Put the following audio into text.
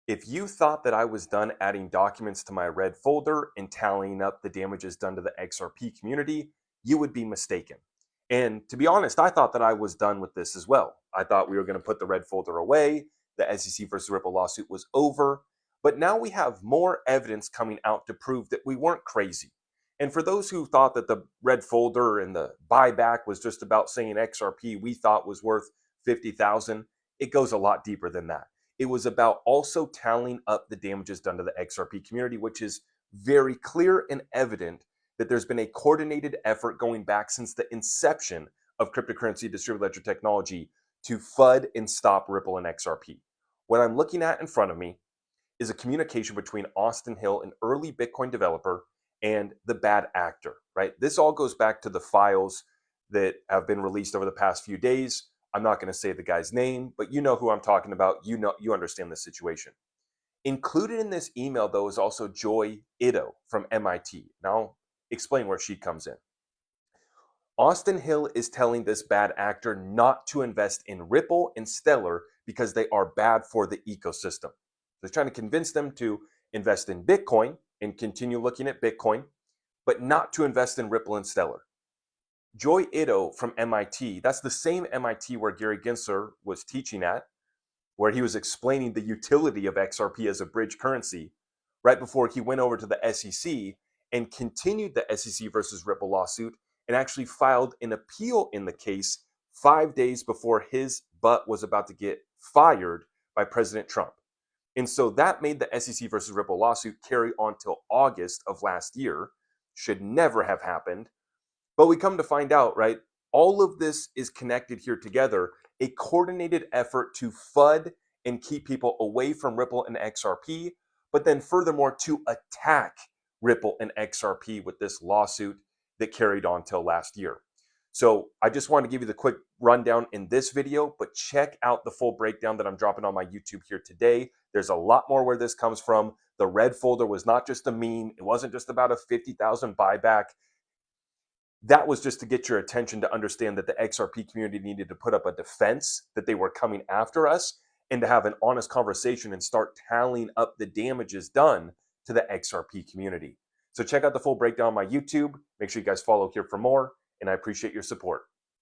If you thought that I was done adding documents to my red folder and tallying up the damages done to the XRP community, you would be mistaken. And to be honest, I thought that I was done with this as well. I thought we were going to put the red folder away, the SEC versus Ripple lawsuit was over. But now we have more evidence coming out to prove that we weren't crazy. And for those who thought that the red folder and the buyback was just about saying XRP we thought was worth 50,000, it goes a lot deeper than that. It was about also tallying up the damages done to the XRP community, which is very clear and evident that there's been a coordinated effort going back since the inception of cryptocurrency distributed ledger technology to FUD and stop Ripple and XRP. What I'm looking at in front of me is a communication between Austin Hill, an early Bitcoin developer, and the bad actor, right? This all goes back to the files that have been released over the past few days. I'm not going to say the guy's name, but you know who I'm talking about. You understand the situation. Included in this email, though, is also Joy Ito from MIT. Now, I'll explain where she comes in. Austin Hill is telling this bad actor not to invest in Ripple and Stellar because they are bad for the ecosystem. They're trying to convince them to invest in Bitcoin and continue looking at Bitcoin, but not to invest in Ripple and Stellar. Joy Ito from MIT, that's the same MIT where Gary Gensler was teaching at, where he was explaining the utility of XRP as a bridge currency right before he went over to the SEC and continued the SEC versus Ripple lawsuit and actually filed an appeal in the case 5 days before his butt was about to get fired by President Trump. And so that made the SEC versus Ripple lawsuit carry on till August of last year. Should never have happened. But we come to find out, right? All of this is connected here together, a coordinated effort to FUD and keep people away from Ripple and XRP, but then furthermore to attack Ripple and XRP with this lawsuit that carried on till last year. So I just want to give you the quick rundown in this video, but check out the full breakdown that I'm dropping on my YouTube here today. There's a lot more where this comes from. The red folder was not just a meme. It wasn't just about a 50,000 buyback. That was just to get your attention to understand that the XRP community needed to put up a defense, that they were coming after us, and to have an honest conversation and start tallying up the damages done to the XRP community. So check out the full breakdown on my YouTube. Make sure you guys follow here for more, and I appreciate your support.